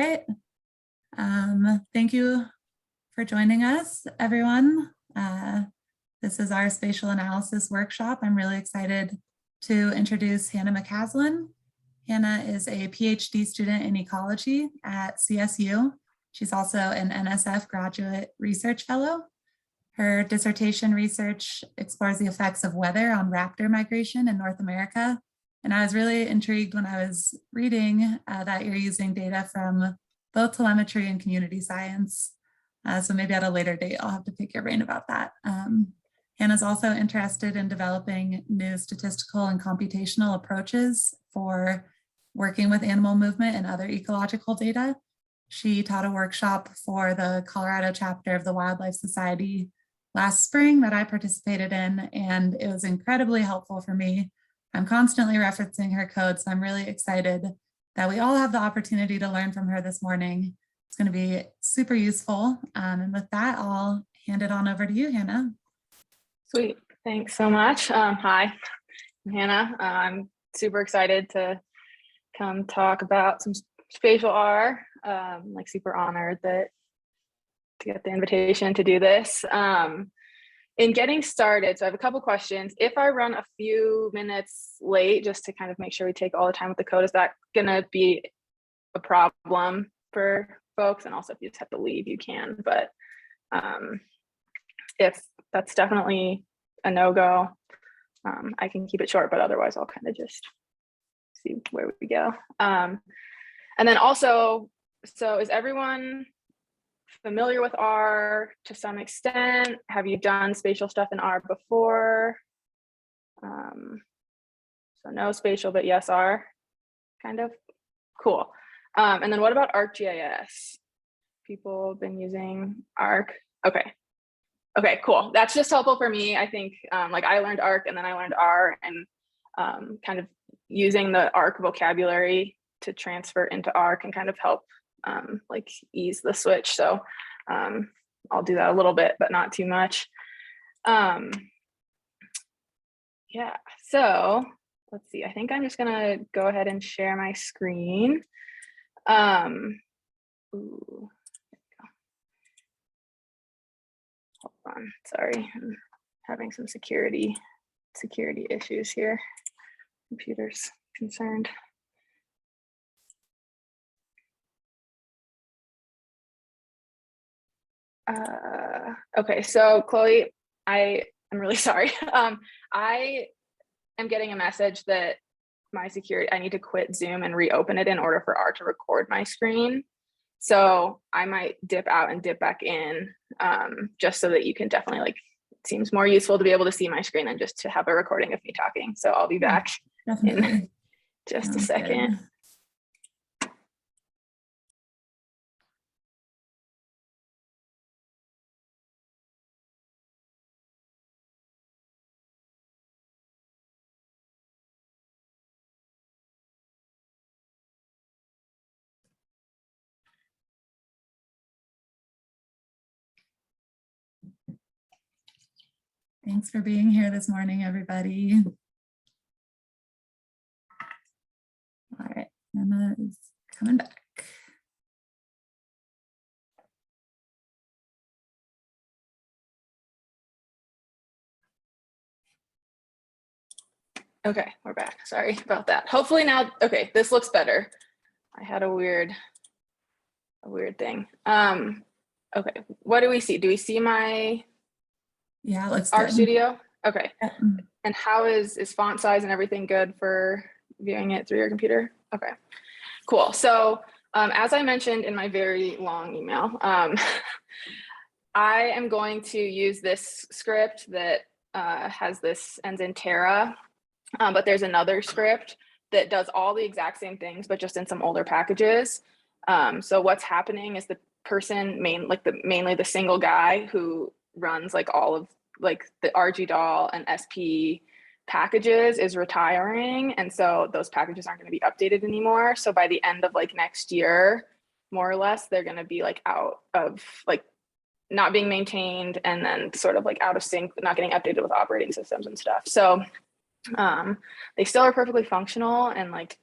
right. Thank you for joining us, everyone. This is our spatial analysis workshop. I'm really excited to introduce Hannah McCaslin. Hannah is a PhD student in ecology at CSU. She's also an NSF graduate research fellow. Her dissertation research explores the effects of weather on raptor migration in North America. And I was really intrigued when I was reading that you're using data from both telemetry and community science. So maybe at a later date, I'll have to pick your brain about that. Hannah's also interested in developing new statistical and computational approaches for working with animal movement and other ecological data. She taught a workshop for the Colorado chapter of the Wildlife Society last spring that I participated in, and it was incredibly helpful for me. I'm constantly referencing her code, so I'm really excited that we all have the opportunity to learn from her this morning. It's going to be super useful. And with that, I'll hand it on over to you, Hannah. Sweet. Thanks so much. Hi, I'm Hannah. I'm super excited to come talk about some spatial R. Like super honored to get the invitation to do this. In getting started, so I have a couple questions. If I run a few minutes late, just to kind of make sure we take all the time with the code, is that gonna be a problem for folks? And also if you just have to leave, you can, but if that's definitely a no-go, I can keep it short, but otherwise I'll kind of just see where we go. And then also, so is everyone familiar with R to some extent? Have you done spatial stuff in R before? So no spatial, but yes R, kind of. Cool. And then what about ArcGIS? People have been using Arc. Okay, cool. That's just helpful for me. I think like I learned Arc and then I learned R, and kind of using the Arc vocabulary to transfer into R can kind of help like ease the switch. So I'll do that a little bit, but not too much. Yeah, so let's see. I think I'm just gonna go ahead and share my screen. Ooh. Hold on, sorry, I'm having some security issues here. Computer's concerned. Okay, so Chloe, I am really sorry. I am getting a message that I need to quit Zoom and reopen it in order for R to record my screen. So I might dip out and dip back in, just so that you can definitely, like, it seems more useful to be able to see my screen than just to have a recording of me talking. So I'll be back in just a second. Good. Thanks for being here this morning, everybody. All right, Emma is coming back. Okay, we're back. Sorry about that. Hopefully now, okay, this looks better. I had a weird thing. Okay, what do we see? Do we see my RStudio? Okay. Yeah. And how is font size and everything good for viewing it through your computer? Okay, cool. So as I mentioned in my very long email, I am going to use this script that ends in Terra, but there's another script that does all the exact same things, but just in some older packages. So what's happening is the person mainly the single guy who runs like all of like the RGDAL and SP packages is retiring, and so those packages aren't going to be updated anymore. So by the end of like next year, more or less, they're going to be like out of like not being maintained, and then sort of like out of sync, not getting updated with operating systems and stuff. So they still are perfectly functional, and like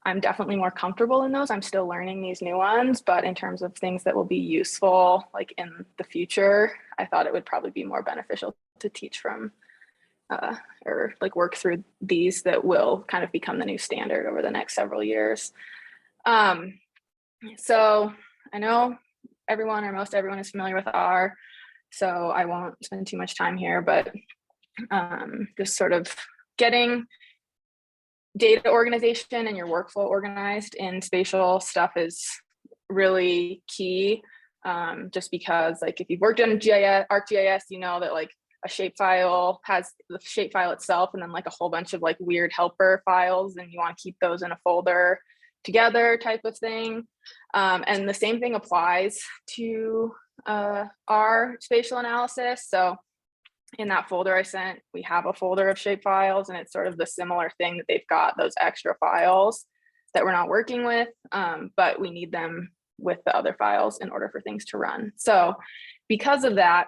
I'm definitely more comfortable in those. I'm still learning these new ones, but in terms of things that will be useful like in the future, I thought it would probably be more beneficial to teach from or like work through these that will kind of become the new standard over the next several years. So I know everyone or most everyone is familiar with R, so I won't spend too much time here, but just sort of getting data organization and your workflow organized in spatial stuff is really key. Just because like if you've worked on GIS, ArcGIS, you know that like a shapefile has the shapefile itself and then like a whole bunch of like weird helper files, and you want to keep those in a folder together type of thing. And the same thing applies to our spatial analysis. So in that folder I sent, we have a folder of shapefiles, and it's sort of the similar thing that they've got those extra files that we're not working with, but we need them with the other files in order for things to run. So because of that,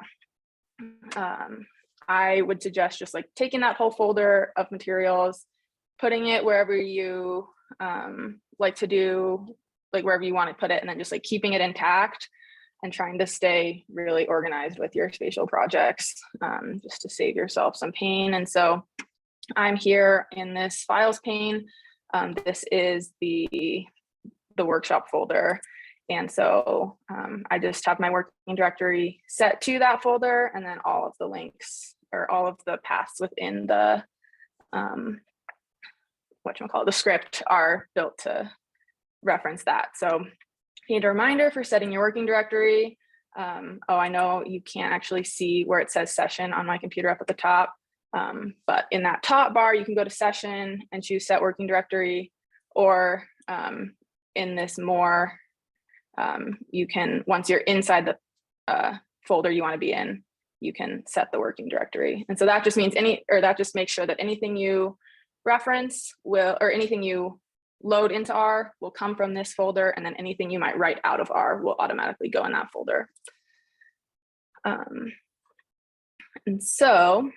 I would suggest just like taking that whole folder of materials, putting it wherever you like to do, like wherever you want to put it, and then just like keeping it intact and trying to stay really organized with your spatial projects, just to save yourself some pain. And so I'm here in this files pane. This is the workshop folder. And so I just have my working directory set to that folder, and then all of the links or all of the paths within the the script are built to reference that. So you need a reminder for setting your working directory. Oh, I know you can't actually see where it says session on my computer up at the top, but in that top bar, you can go to session and choose set working directory, or in this more, you can, once you're inside the folder you want to be in, you can set the working directory. And so that just means that just makes sure that anything you reference will, or anything you load into R will come from this folder, and then anything you might write out of R will automatically go in that folder. And so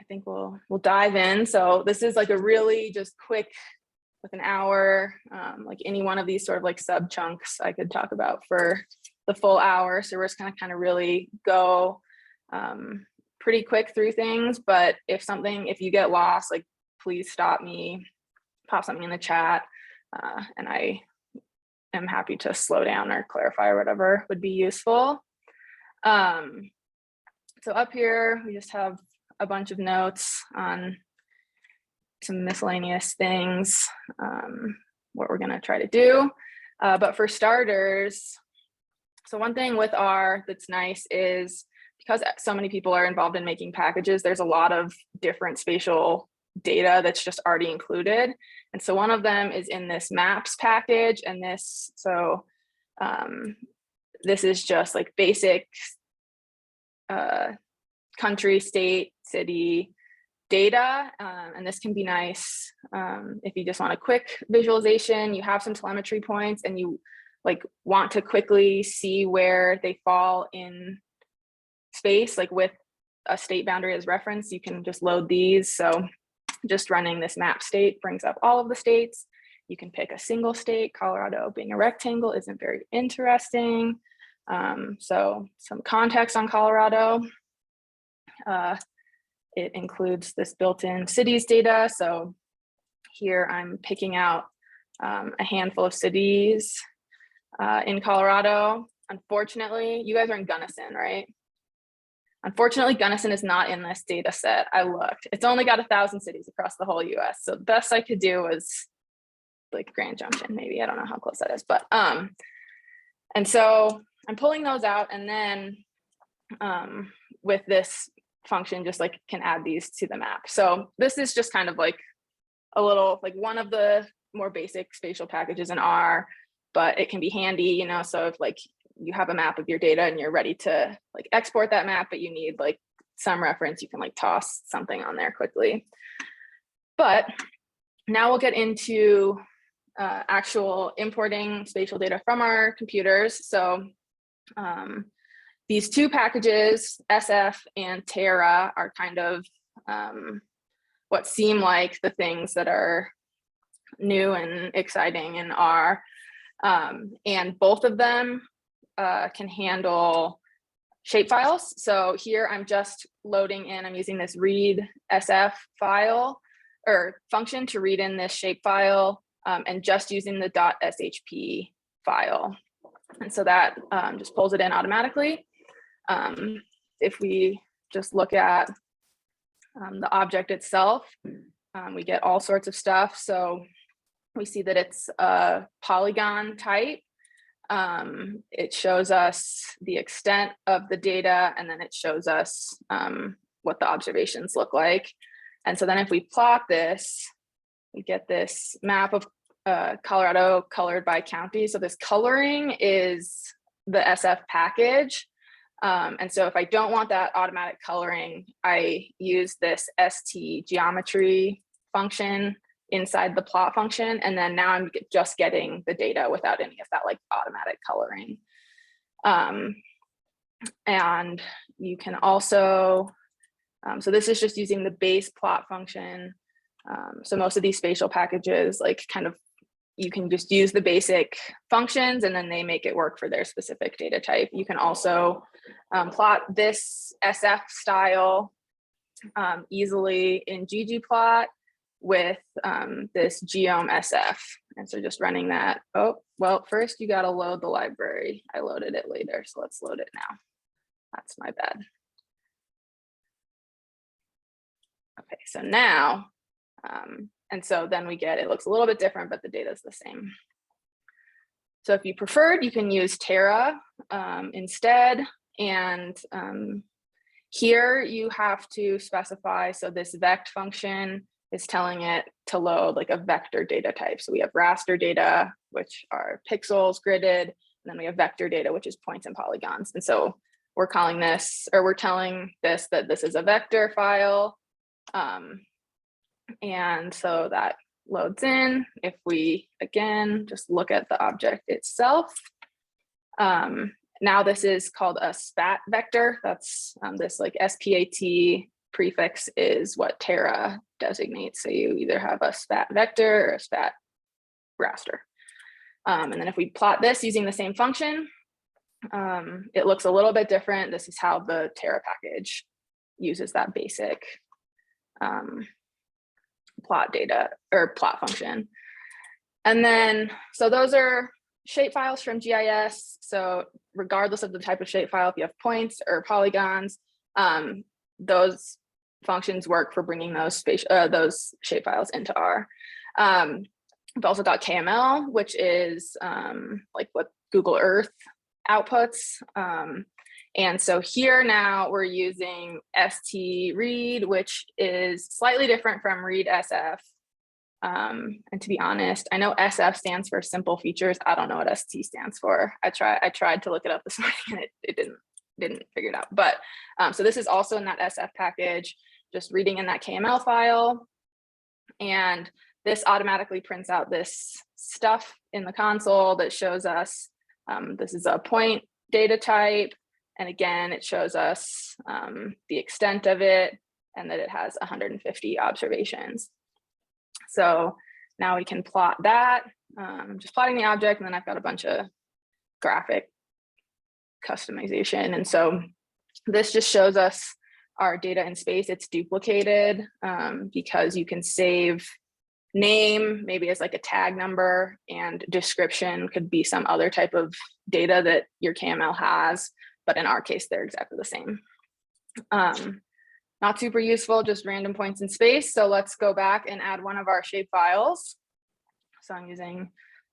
I think we'll dive in. So this is like a really just quick, with an hour, like any one of these sort of like sub chunks I could talk about for the full hour. So we're just gonna kind of really go pretty quick through things, but if you get lost, like please stop me, pop something in the chat, and I am happy to slow down or clarify or whatever would be useful. So up here, we just have a bunch of notes on some miscellaneous things, what we're gonna try to do. But for starters, so one thing with R that's nice is because so many people are involved in making packages, there's a lot of different spatial data that's just already included. And so one of them is in this maps package, and this is just like basic country, state, city data. And this can be nice if you just want a quick visualization, you have some telemetry points and you like want to quickly see where they fall in space, like with a state boundary as reference, you can just load these. So just running this map state brings up all of the states. You can pick a single state. Colorado being a rectangle isn't very interesting. So some context on Colorado. It includes this built-in cities data. So here I'm picking out a handful of cities in Colorado. Unfortunately, you guys are in Gunnison, right? Unfortunately, Gunnison is not in this data set. I looked. It's only got 1,000 cities across the whole US. So the best I could do was like Grand Junction, maybe. I don't know how close that is, but and so I'm pulling those out, and then with this function, just like can add these to the map. So this is just kind of like a little, like one of the more basic spatial packages in R, but it can be handy, you know, so if like you have a map of your data and you're ready to like export that map, but you need like some reference, you can like toss something on there quickly. But now we'll get into actual importing spatial data from our computers. So these two packages, SF and Terra, are kind of what seem like the things that are new and exciting in R. And both of them can handle shapefiles. So here I'm just loading in, I'm using this read SF file or function to read in this shapefile, and just using the .shp file. And so that just pulls it in automatically. If we just look at the object itself, we get all sorts of stuff. So we see that it's a polygon type. It shows us the extent of the data, and then it shows us what the observations look like. And so then if we plot this, we get this map of Colorado colored by county. So this coloring is the SF package. And so if I don't want that automatic coloring, I use this ST geometry function inside the plot function. And then now I'm just getting the data without any of that like automatic coloring. And you can also, so this is just using the base plot function. So most of these spatial packages, like kind of, you can just use the basic functions and then they make it work for their specific data type. You can also plot this SF style easily in ggplot with this geom SF. And so just running that. Oh, well, first you got to load the library. I loaded it later, so let's load it now. That's my bad. Okay, so now, and so then we get, it looks a little bit different, but the data is the same. So if you preferred, you can use Terra instead. And here you have to specify, so this vect function is telling it to load like a vector data type. So we have raster data, which are pixels gridded, and then we have vector data, which is points and polygons. And so we're calling this, or we're telling this that this is a vector file. And so that loads in. If we, again, just look at the object itself, now this is called a spat vector. That's this like SPAT prefix is what Terra designates. So you either have a spat vector or a spat raster. And then if we plot this using the same function, it looks a little bit different. This is how the Terra package uses that basic plot data or plot function. And then, so those are shape files from GIS. So regardless of the type of shapefile, if you have points or polygons, those functions work for bringing those shapefiles into R. We've also got KML, which is like what Google Earth outputs. And so here now we're using ST-read, which is slightly different from read SF. And to be honest, I know SF stands for simple features. I don't know what ST stands for. I tried to look it up this morning and it didn't figure it out. But so this is also in that SF package, just reading in that KML file. And this automatically prints out this stuff in the console that shows us this is a point data type. And again, it shows us the extent of it and that it has 150 observations. So now we can plot that. I'm just plotting the object, and then I've got a bunch of graphic customization. And so this just shows us our data in space. It's duplicated because you can save name maybe as like a tag number, and description could be some other type of data that your KML has. But in our case, they're exactly the same. Not super useful, just random points in space. So let's go back and add one of our shape files. So I'm using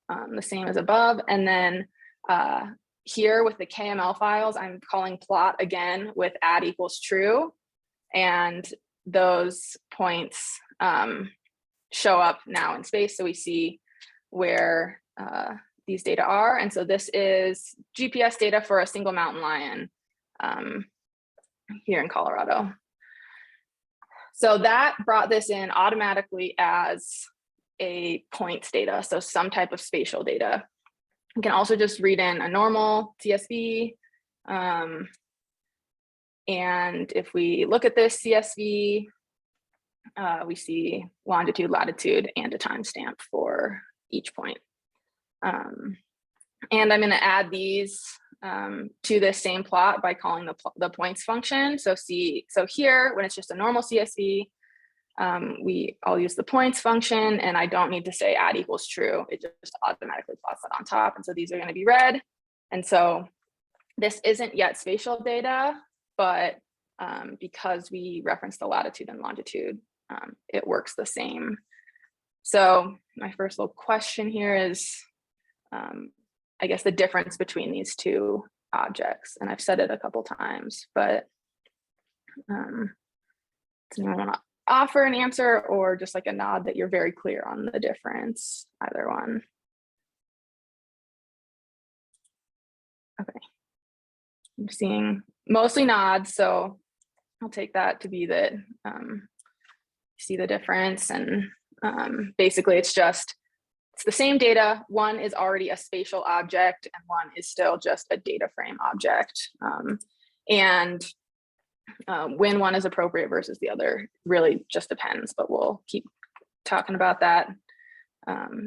the same as above. And then here with the KML files, I'm calling plot again with add equals true. And those points show up now in space. So we see where these data are. And so this is GPS data for a single mountain lion here in Colorado. So that brought this in automatically as a points data, so some type of spatial data. You can also just read in a normal CSV. And if we look at this CSV, we see longitude, latitude, and a timestamp for each point. And I'm going to add these to this same plot by calling the points function. So here, when it's just a normal CSV, I'll use the points function, and I don't need to say add equals true. It just automatically plots that on top. And so these are going to be red. And so this isn't yet spatial data, but because we reference the latitude and longitude, it works the same. So my first little question here is, I guess, the difference between these two objects. And I've said it a couple times, but does anyone want to offer an answer, or just like a nod that you're very clear on the difference? Either one. Okay. I'm seeing mostly nods, so I'll take that to be that you see the difference. And basically it's the same data. One is already a spatial object and one is still just a data frame object. When one is appropriate versus the other really just depends, but we'll keep talking about that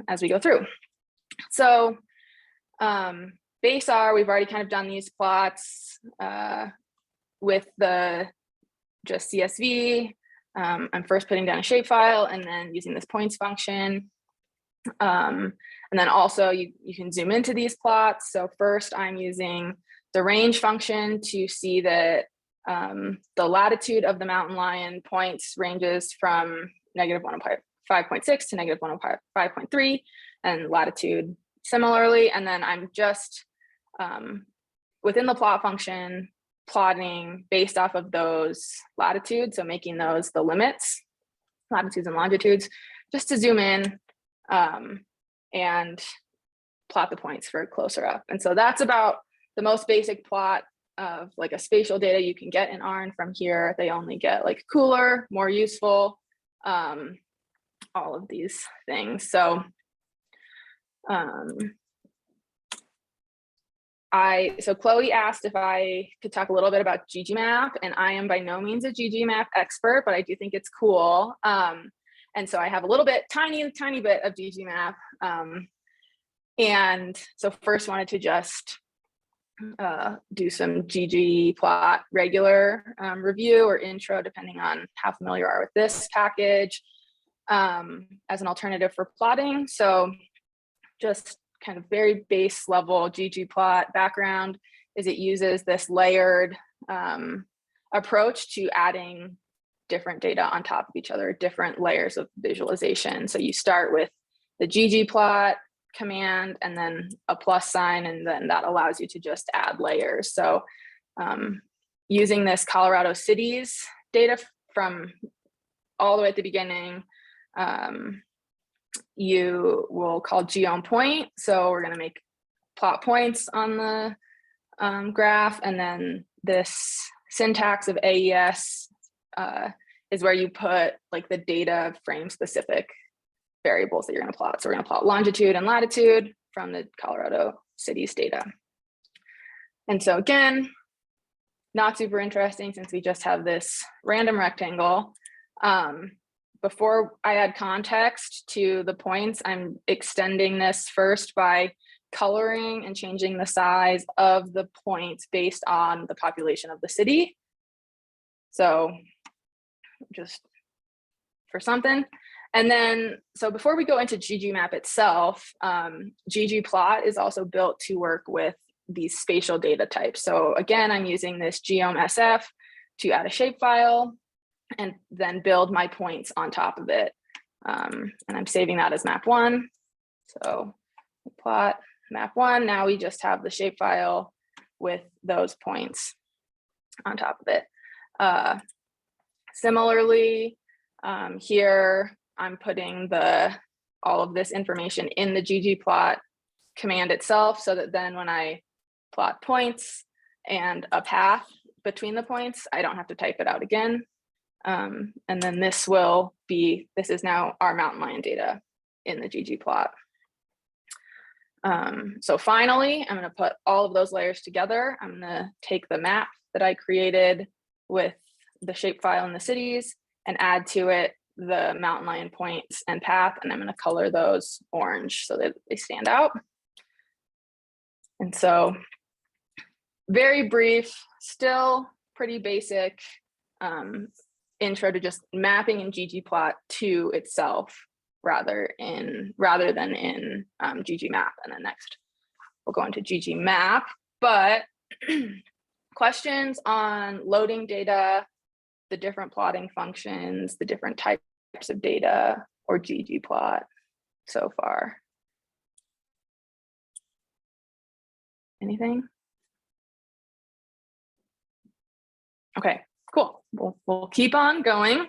as we go through. So base R, we've already kind of done these plots with the just CSV. I'm first putting down a shapefile and then using this points function. And then also you can zoom into these plots. So first I'm using the range function to see that the latitude of the mountain lion points ranges from -105.6 to -105.3, and latitude similarly. And then I'm just within the plot function plotting based off of those latitudes, so making those the limits, latitudes and longitudes, just to zoom in and plot the points for closer up. And so that's about the most basic plot of like a spatial data you can get in R, and from here they only get like cooler, more useful, all of these things. So so Chloe asked if I could talk a little bit about ggmap, and I am by no means a ggmap expert, but I do think it's cool. And so I have a little bit, tiny bit of ggmap. And so first wanted to just do some ggplot regular review or intro, depending on how familiar you are with this package, as an alternative for plotting. So just kind of very base level ggplot background is it uses this layered approach to adding different data on top of each other, different layers of visualization. So you start with the ggplot command and then a plus sign, and then that allows you to just add layers. So using this Colorado cities data from all the way at the beginning, you will call geom point. So we're going to make plot points on the graph, and then this syntax of AES is where you put like the data frame specific variables that you're going to plot. So we're going to plot longitude and latitude from the Colorado cities data. And so again, not super interesting since we just have this random rectangle. Before I add context to the points, I'm extending this first by coloring and changing the size of the points based on the population of the city. So just for something. And then, so before we go into ggmap itself, ggplot is also built to work with these spatial data types. So again, I'm using this geom SF to add a shapefile and then build my points on top of it. And I'm saving that as map one. So plot map one, now we just have the shapefile with those points on top of it. Similarly, here I'm putting all of this information in the ggplot command itself, so that then when I plot points and a path between the points, I don't have to type it out again. And then this is now our mountain lion data in the ggplot. So finally, I'm going to put all of those layers together. I'm going to take the map that I created with the shapefile in the cities and add to it the mountain lion points and path, and I'm going to color those orange so that they stand out. And so very brief, still pretty basic intro to just mapping in ggplot to itself rather than in ggmap. And then next we'll go into ggmap, but questions on loading data, the different plotting functions, the different types of data, or ggplot so far? Anything? Okay, cool. We'll keep on going.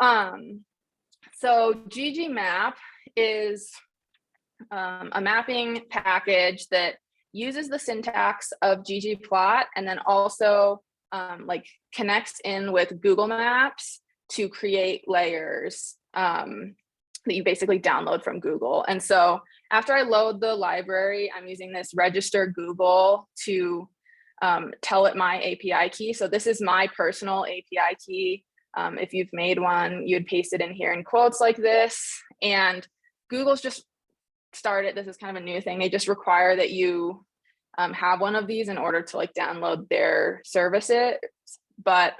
So ggmap is a mapping package that uses the syntax of ggplot and then also like connects in with Google Maps to create layers that you basically download from Google. And so after I load the library, I'm using this register Google to tell it my API key. So this is my personal API key. If you've made one, you'd paste it in here in quotes like this. And Google's just started, this is kind of a new thing. They just require that you have one of these in order to like download their services. But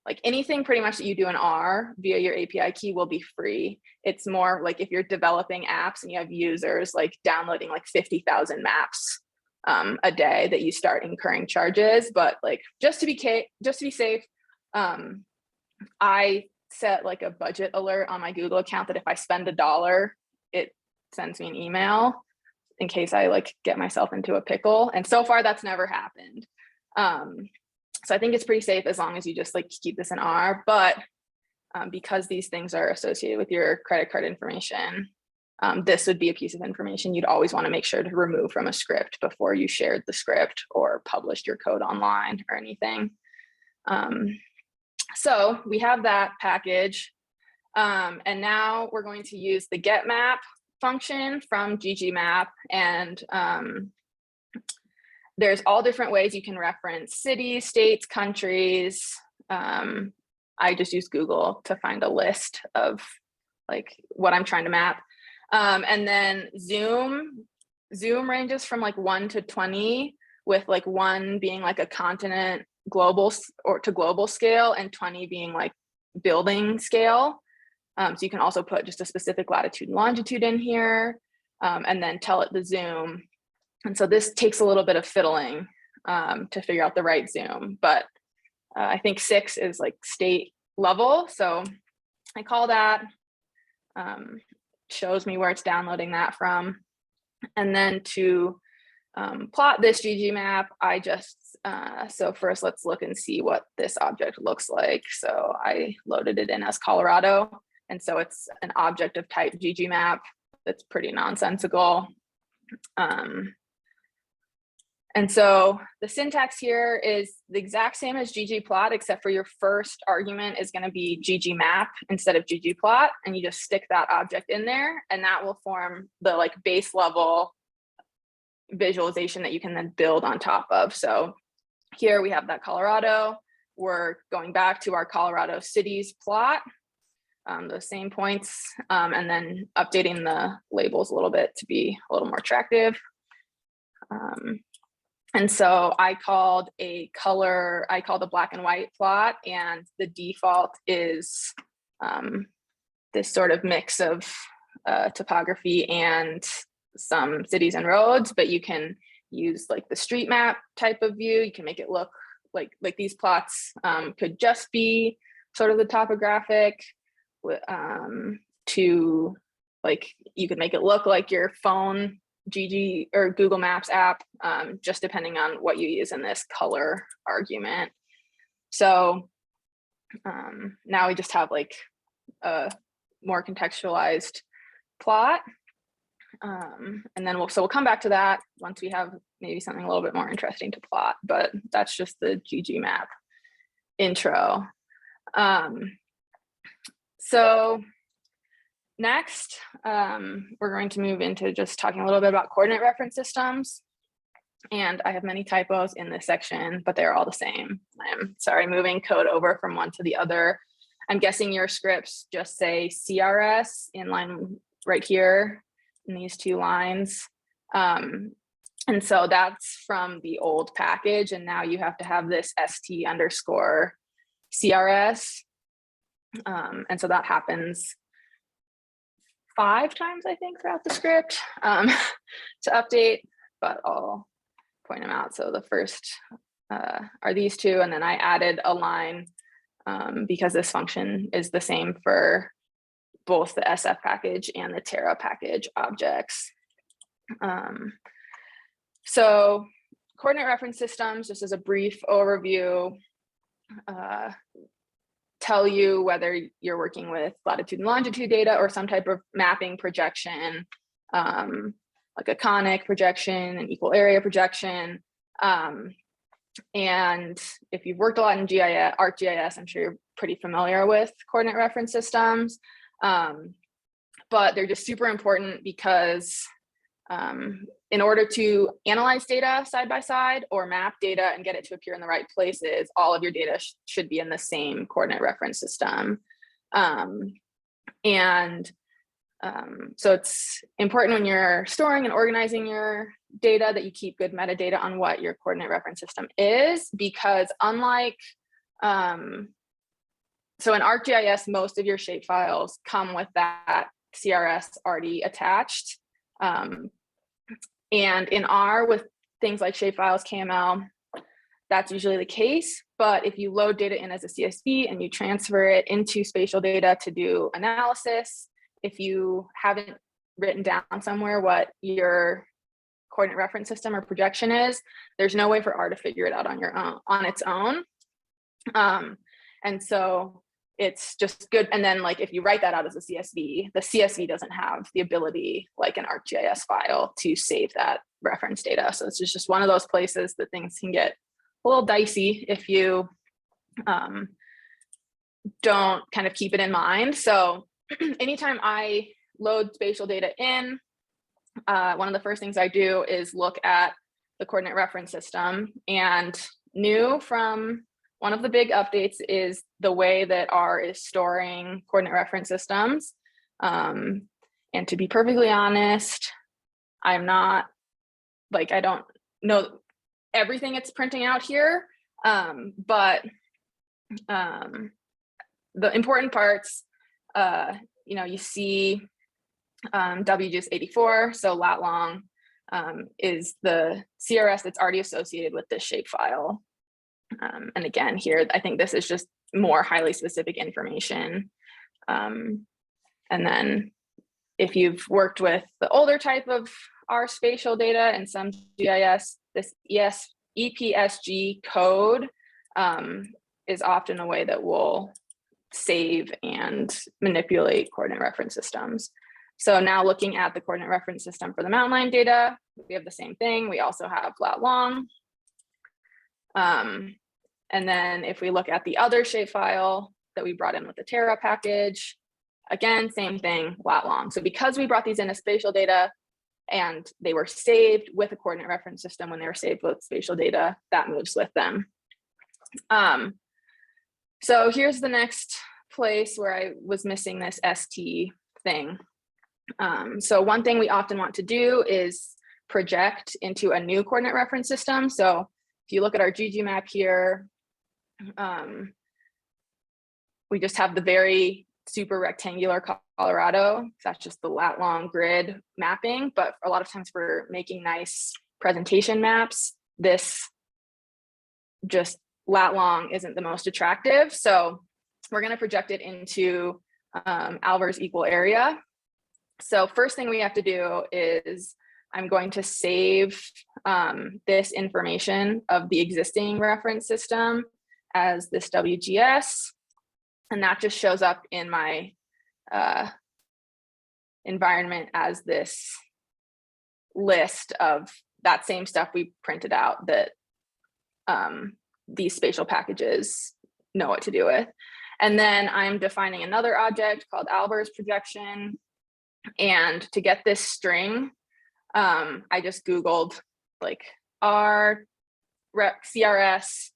like anything pretty much that you do in R via your API key will be free. It's more like if you're developing apps and you have users like downloading like 50,000 maps a day that you start incurring charges. But like just to be safe, I set like a budget alert on my Google account that if I spend $1, it sends me an email in case I like get myself into a pickle. And so far that's never happened. So I think it's pretty safe as long as you just like keep this in R, but because these things are associated with your credit card information, this would be a piece of information you'd always want to make sure to remove from a script before you shared the script or published your code online or anything. So we have that package. And now we're going to use the getMap function from ggmap. And there's all different ways you can reference cities, states, countries. I just use Google to find a list of like what I'm trying to map. And then zoom ranges from like 1 to 20, with like 1 being like a continent global or to global scale and 20 being like building scale. So you can also put just a specific latitude and longitude in here and then tell it the zoom. And so this takes a little bit of fiddling to figure out the right zoom, but I think 6 is like state level. So I call that, shows me where it's downloading that from. And then to plot this ggmap, I just, so first let's look and see what this object looks like. So I loaded it in as Colorado. And so it's an object of type ggmap that's pretty nonsensical. And so the syntax here is the exact same as ggplot, except for your first argument is going to be ggmap instead of ggplot, and you just stick that object in there, and that will form the like base level visualization that you can then build on top of. So here we have that Colorado. We're going back to our Colorado cities plot, those same points, and then updating the labels a little bit to be a little more attractive. And so I called a black and white plot, and the default is this sort of mix of topography and some cities and roads, but you can use like the street map type of view. You can make it look like these plots could just be sort of the topographic to like, you could make it look like your phone GG or Google Maps app, just depending on what you use in this color argument. So now we just have like a more contextualized plot. And then we'll come back to that once we have maybe something a little bit more interesting to plot, but that's just the ggmap intro. So next, we're going to move into just talking a little bit about coordinate reference systems. And I have many typos in this section, but they're all the same. I'm sorry, moving code over from one to the other. I'm guessing your scripts just say CRS in line right here in these 2 lines. And so that's from the old package. And now you have to have this ST underscore CRS. And so that happens 5 times, I think, throughout the script to update, but I'll point them out. So the first are these 2, and then I added a line because this function is the same for both the SF package and the Terra package objects. So coordinate reference systems, just as a brief overview, tell you whether you're working with latitude and longitude data or some type of mapping projection, like a conic projection, an equal area projection. And if you've worked a lot in GIS, ArcGIS, I'm sure you're pretty familiar with coordinate reference systems. But they're just super important because in order to analyze data side by side or map data and get it to appear in the right places, all of your data should be in the same coordinate reference system. So it's important when you're storing and organizing your data that you keep good metadata on what your coordinate reference system is, because unlike, so in ArcGIS, most of your shapefiles come with that CRS already attached. And in R, with things like shapefiles, KML, that's usually the case. But if you load data in as a CSV and you transfer it into spatial data to do analysis, if you haven't written down somewhere what your coordinate reference system or projection is, there's no way for R to figure it out on its own. And so it's just good. And then like if you write that out as a CSV, the CSV doesn't have the ability like an ArcGIS file to save that reference data. So it's just one of those places that things can get a little dicey if you don't kind of keep it in mind. So anytime I load spatial data in, one of the first things I do is look at the coordinate reference system. And new from one of the big updates is the way that R is storing coordinate reference systems. And to be perfectly honest, I'm not like, I don't know everything it's printing out here, but the important parts, you see WGIS 84, so lat long is the CRS that's already associated with this shapefile. And again, here, I think this is just more highly specific information. And then if you've worked with the older type of R spatial data and some GIS, this EPSG code is often a way that we'll save and manipulate coordinate reference systems. So now looking at the coordinate reference system for the mountain line data, we have the same thing. We also have lat long. And then if we look at the other shapefile that we brought in with the Terra package, again, same thing, lat long. So because we brought these in as spatial data and they were saved with a coordinate reference system when they were saved with spatial data, that moves with them. So here's the next place where I was missing this ST thing. So one thing we often want to do is project into a new coordinate reference system. So if you look at our GG map here, we just have the very super rectangular Colorado. That's just the lat long grid mapping. But a lot of times we're making nice presentation maps. This just lat long isn't the most attractive. So we're going to project it into Alvar's equal area. So first thing we have to do is I'm going to save this information of the existing reference system as this WGS, and that just shows up in my environment as this list of that same stuff we printed out that these spatial packages know what to do with. And then I'm defining another object called Alvar's projection. And to get this string, I just Googled like R CRS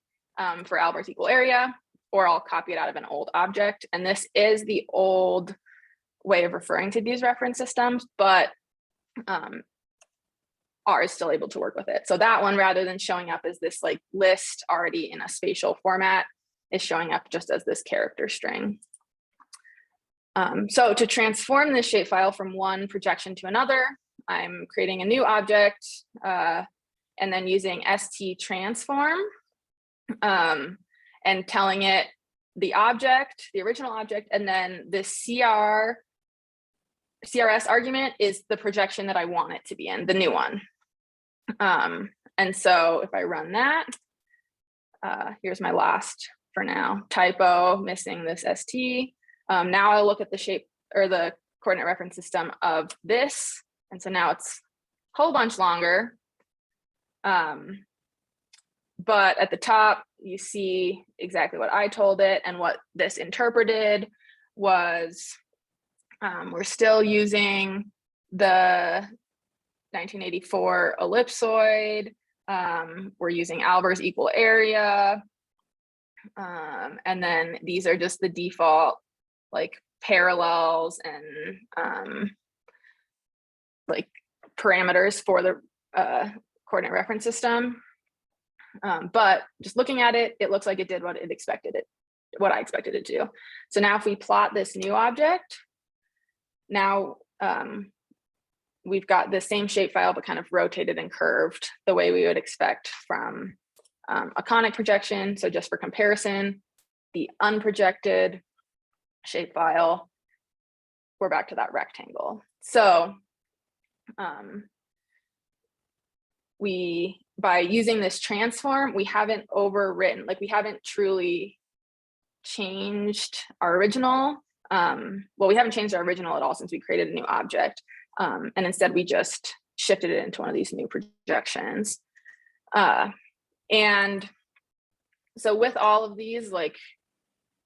for Alvar's equal area. or I'll copy it out of an old object. And this is the old way of referring to these reference systems, but R is still able to work with it. So that one, rather than showing up as this like list already in a spatial format, is showing up just as this character string. So to transform this shapefile from one projection to another, I'm creating a new object and then using st transform and telling it the object, the original object, and then the CRS argument is the projection that I want it to be in, the new one. And so if I run that, here's my last for now, typo, missing this st. Now I'll look at the shape or the coordinate reference system of this. And so now it's a whole bunch longer. But at the top, you see exactly what I told it, and what this interpreted was, we're still using the 1984 ellipsoid. We're using Albers equal area. And then these are just the default like parallels and like parameters for the coordinate reference system. But just looking at it, it looks like it did what I expected it to do. So now if we plot this new object, now we've got the same shapefile, but kind of rotated and curved the way we would expect from a conic projection. So just for comparison, the unprojected shapefile, we're back to that rectangle. So by using this transform, we haven't overwritten, like we haven't truly changed our original. Well, we haven't changed our original at all since we created a new object. And instead we just shifted it into one of these new projections. And so with all of these, like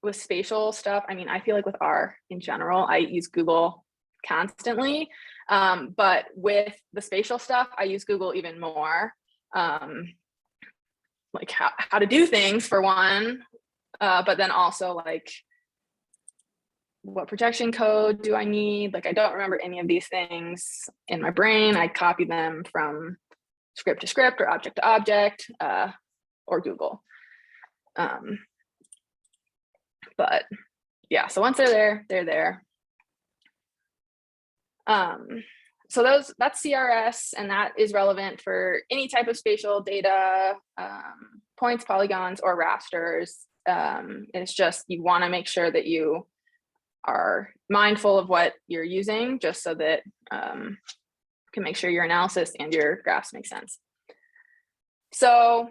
with spatial stuff, I mean, I feel like with R in general, I use Google constantly. But with the spatial stuff, I use Google even more. Like how to do things for one, but then also like what projection code do I need? Like I don't remember any of these things in my brain. I copy them from script to script or object to object or Google. But yeah, so once they're there, they're there. So that's CRS, and that is relevant for any type of spatial data, points, polygons, or rasters. It's just you want to make sure that you are mindful of what you're using, just so that you can make sure your analysis and your graphs make sense. So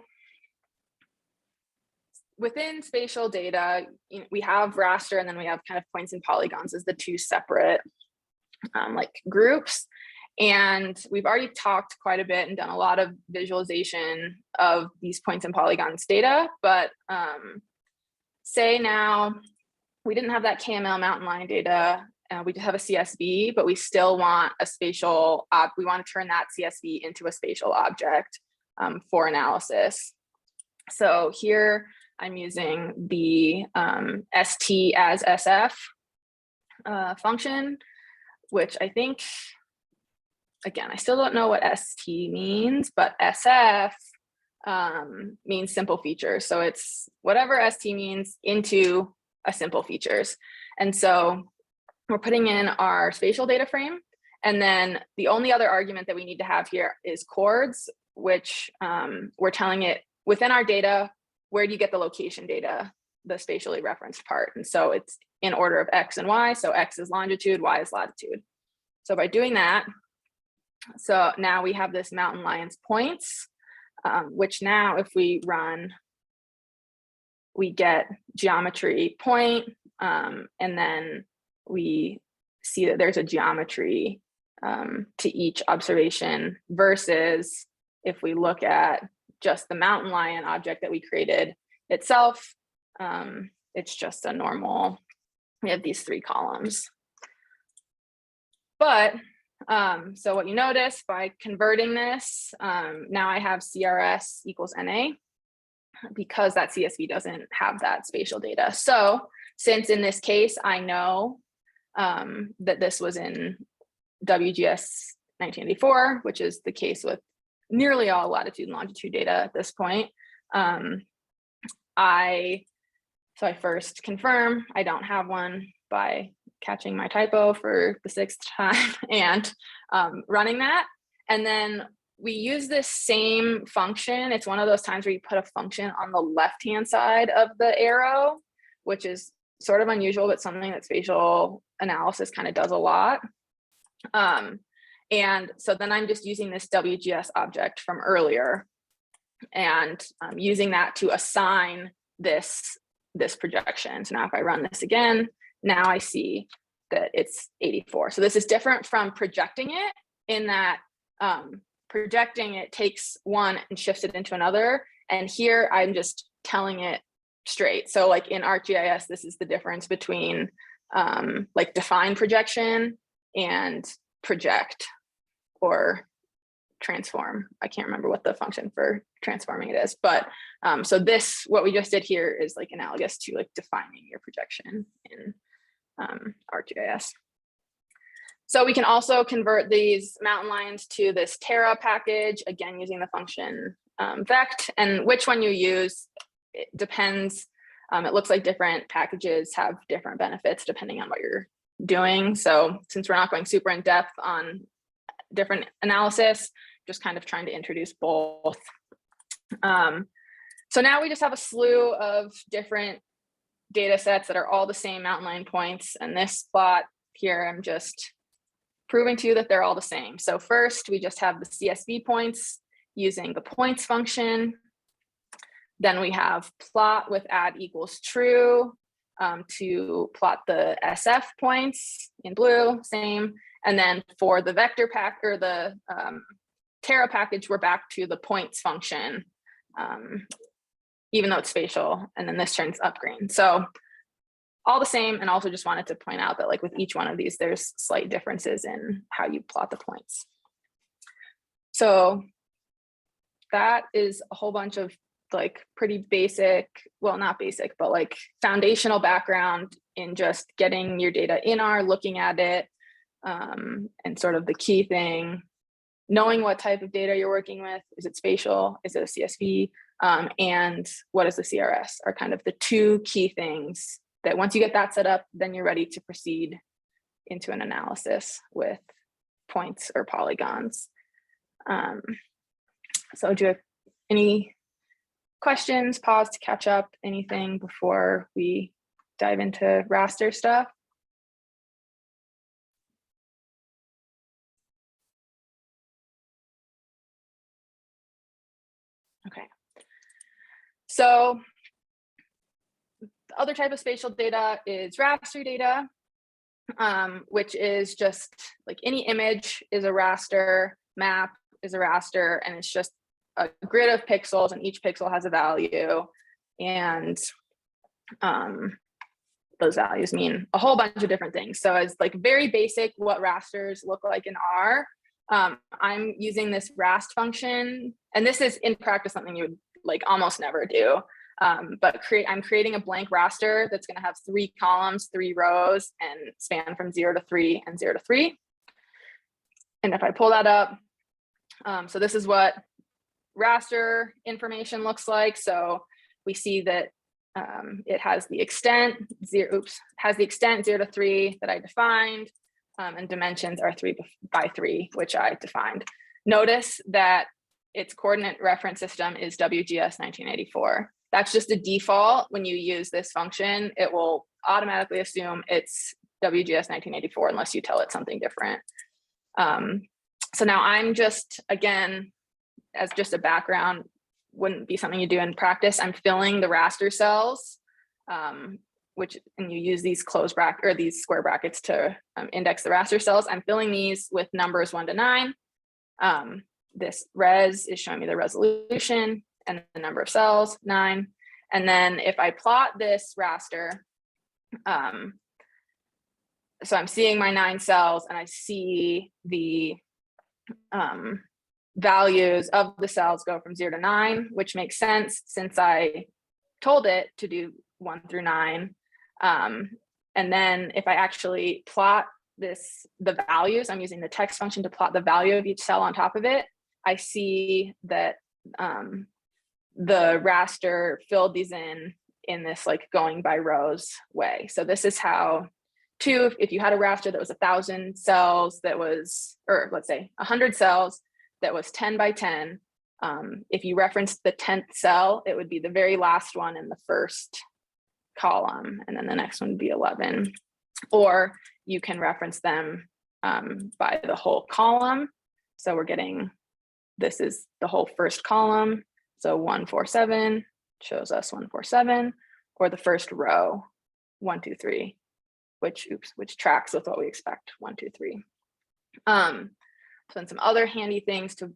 within spatial data, we have raster, and then we have kind of points and polygons as the two separate like groups. And we've already talked quite a bit and done a lot of visualization of these points and polygons data, but say now we didn't have that KML mountain line data, we just have a CSV, but we still want a spatial, we want to turn that CSV into a spatial object for analysis. So here I'm using the st as SF function, which I think, again, I still don't know what ST means, but SF means simple features. So it's whatever ST means into a simple features. And so we're putting in our spatial data frame. And then the only other argument that we need to have here is chords, which we're telling it within our data, where do you get the location data, the spatially referenced part. And so it's in order of X and Y. So X is longitude, Y is latitude. So by doing that, so now we have this mountain lion's points, which now if we run, we get geometry point, and then we see that there's a geometry to each observation, versus if we look at just the mountain lion object that we created itself, it's just a normal, we have these three columns. But so what you notice by converting this, now I have CRS equals NA. because that CSV doesn't have that spatial data. So since in this case, I know that this was in WGS 1984, which is the case with nearly all latitude and longitude data at this point, I first confirm I don't have one by catching my typo for the 6th time and running that. And then we use this same function. It's one of those times where you put a function on the left-hand side of the arrow, which is sort of unusual, but something that spatial analysis kind of does a lot. And so then I'm just using this WGS object from earlier and using that to assign this projection. So now if I run this again, now I see that it's 84. So this is different from projecting it in that projecting it takes one and shifts it into another. And here I'm just telling it straight. So like in ArcGIS, this is the difference between like define projection and project or transform. I can't remember what the function for transforming it is, but so this, what we just did here is like analogous to like defining your projection in ArcGIS. So we can also convert these mountain lines to this Terra package, again, using the function vect, and which one you use, it depends. It looks like different packages have different benefits depending on what you're doing. So since we're not going super in depth on different analysis, just kind of trying to introduce both. So now we just have a slew of different data sets that are all the same mountain line points. And this plot here, I'm just proving to you that they're all the same. So first, we just have the CSV points using the points function. Then we have plot with add equals true to plot the SF points in blue, same. And then for the vector pack or the Terra package, we're back to the points function, even though it's spatial, and then this turns up green. So all the same, and also just wanted to point out that like with each one of these, there's slight differences in how you plot the points. So that is a whole bunch of like pretty basic, well, not basic, but like foundational background in just getting your data in R, looking at it, and sort of the key thing, knowing what type of data you're working with. Is it spatial? Is it a CSV? And what is the CRS are kind of the two key things that once you get that set up, then you're ready to proceed into an analysis with points or polygons. So do you have any questions, pause to catch up, anything before we dive into raster stuff? Okay. So the other type of spatial data is raster data, which is just like any image is a raster, map is a raster, and it's just a grid of pixels, and each pixel has a value, and those values mean a whole bunch of different things. So as like very basic what rasters look like in R, I'm using this rast function, and this is in practice something you would like almost never do. But I'm creating a blank raster that's going to have 3 columns, 3 rows, and span from 0 to 3 and 0 to 3. And if I pull that up, so this is what raster information looks like. So we see that it has the extent 0 to 3 that I defined, and dimensions are 3 by 3, which I defined. Notice that its coordinate reference system is WGS 1984. That's just a default. When you use this function, it will automatically assume it's WGS 1984 unless you tell it something different. So now I'm just, again, as just a background, wouldn't be something you do in practice. I'm filling the raster cells, and you use these closed bracket or these square brackets to index the raster cells. I'm filling these with numbers 1 to 9. This res is showing me the resolution and the number of cells, 9. And then if I plot this raster, so I'm seeing my 9 cells, and I see the values of the cells go from 0 to 9, which makes sense since I told it to do 1 through 9. And then if I actually plot the values, I'm using the text function to plot the value of each cell on top of it. I see that the raster filled these in this like going by rows way. So this is how if you had a raster that was 1,000 cells that was, or let's say 100 cells that was 10 by 10, if you referenced the 10th cell, it would be the very last one in the first column, and then the next one would be 11. Or you can reference them by the whole column. So we're getting, this is the whole first column. So 147 shows us 147, or the first row, 1, 2, 3, which tracks with what we expect, 1, 2, 3. So then some other handy things to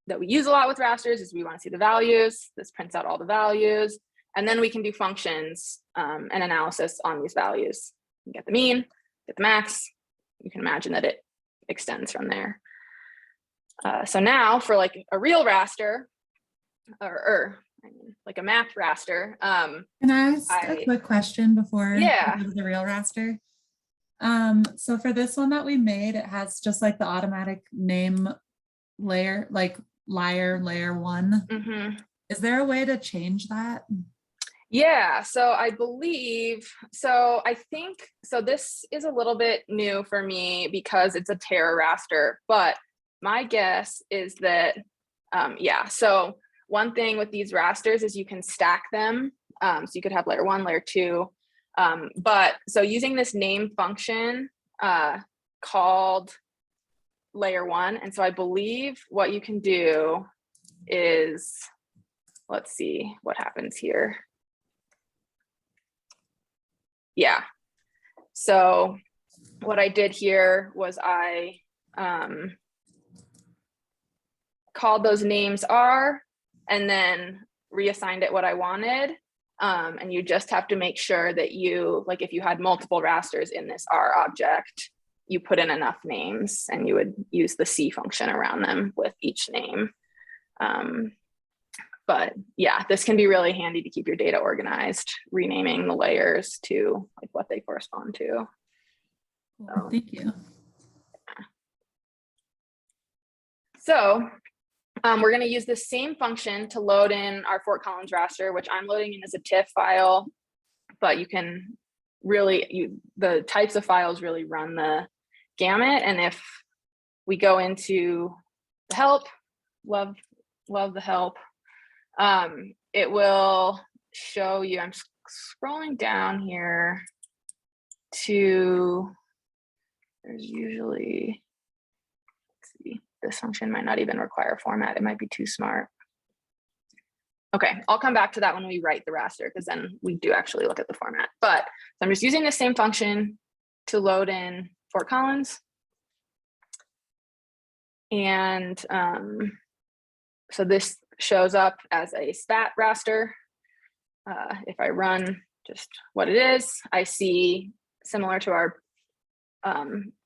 that we use a lot with rasters is we want to see the values. This prints out all the values, and then we can do functions and analysis on these values. You get the mean, get the max. You can imagine that it extends from there. So now for like a real raster, or I mean, like a mapped raster. Can I ask a quick question before we go to the real raster? So for this one that we made, it has just like the automatic name layer, like layer 1. Mm-hmm. Is there a way to change that? Yeah, so I think, so this is a little bit new for me because it's a Terra raster, but my guess is that, so one thing with these rasters is you can stack them. So you could have layer 1, layer 2, but so using this name function called layer 1. And so I believe what you can do is, let's see what happens here. Yeah. So what I did here was I called those names R and then reassigned it what I wanted. And you just have to make sure that you, like if you had multiple rasters in this R object, you put in enough names and you would use the C function around them with each name. But yeah, this can be really handy to keep your data organized, renaming the layers to like what they correspond to. So, thank you. So we're going to use the same function to load in our Fort Collins raster, which I'm loading in as a TIFF file, but you can really, the types of files really run the gamut. And if we go into the help, love the help, it will show you, I'm scrolling down here to, there's usually, let's see, this function might not even require a format. It might be too smart. Okay, I'll come back to that when we write the raster, because then we do actually look at the format. But so I'm just using the same function to load in Fort Collins. And so this shows up as a spat raster. If I run just what it is, I see, similar to our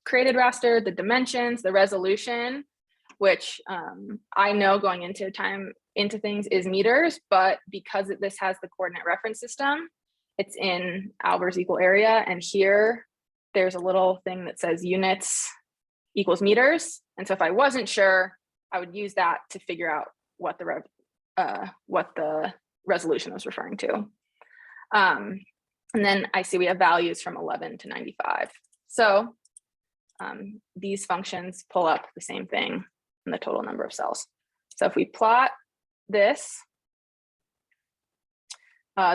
created raster, the dimensions, the resolution, which I know going into things is meters, but because this has the coordinate reference system, it's in Albers equal area. And here there's a little thing that says units equals meters. And so if I wasn't sure, I would use that to figure out what the resolution was referring to. And then I see we have values from 11 to 95. So these functions pull up the same thing in the total number of cells. So if we plot this,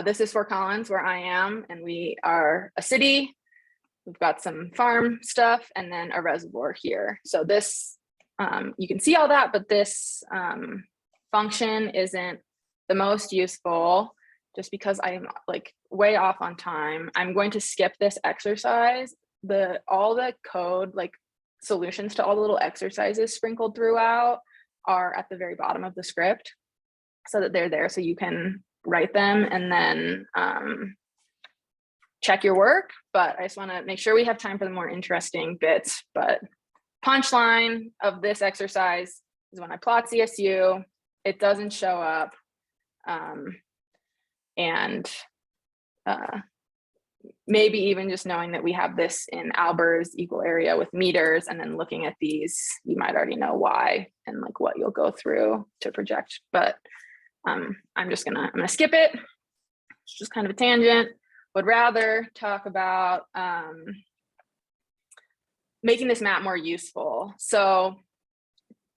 this is Fort Collins where I am, and we are a city. We've got some farm stuff and then a reservoir here. So this, you can see all that, but this function isn't the most useful just because I'm like way off on time. I'm going to skip this exercise. All the code, like solutions to all the little exercises sprinkled throughout, are at the very bottom of the script so that they're there so you can write them and then check your work. But I just want to make sure we have time for the more interesting bits. But punchline of this exercise is when I plot CSU, it doesn't show up. And maybe even just knowing that we have this in Albers equal area with meters, and then looking at these, you might already know why and like what you'll go through to project. But I'm gonna skip it. It's just kind of a tangent. Would rather talk about making this map more useful. So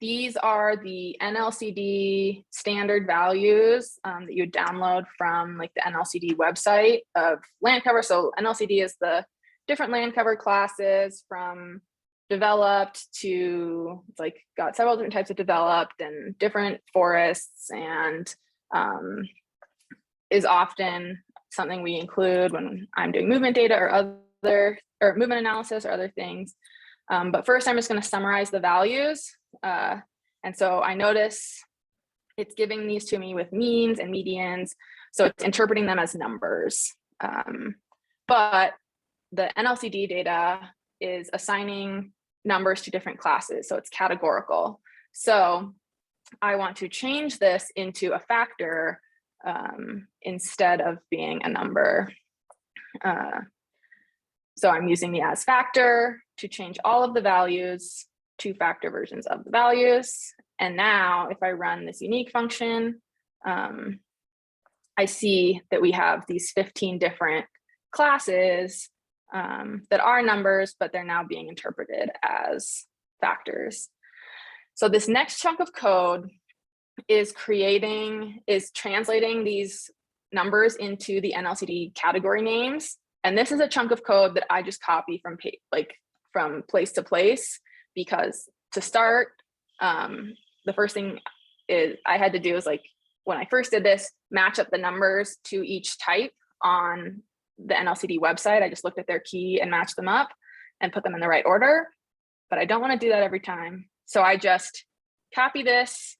these are the NLCD standard values that you would download from like the NLCD website of land cover. So NLCD is the different land cover classes from developed to, it's like got several different types of developed and different forests, and is often something we include when I'm doing movement data or movement analysis or other things. But first, I'm just going to summarize the values. And so I notice it's giving these to me with means and medians. So it's interpreting them as numbers. But the NLCD data is assigning numbers to different classes. So it's categorical. So I want to change this into a factor instead of being a number. So I'm using the as factor to change all of the values to factor versions of the values. And now if I run this unique function, I see that we have these 15 different classes that are numbers, but they're now being interpreted as factors. So this next chunk of code is translating these numbers into the NLCD category names. And this is a chunk of code that I just copy from place to place, because to start, the first thing I had to do is, like, when I first did this, match up the numbers to each type on the NLCD website. I just looked at their key and matched them up and put them in the right order. But I don't want to do that every time. So I just copy this,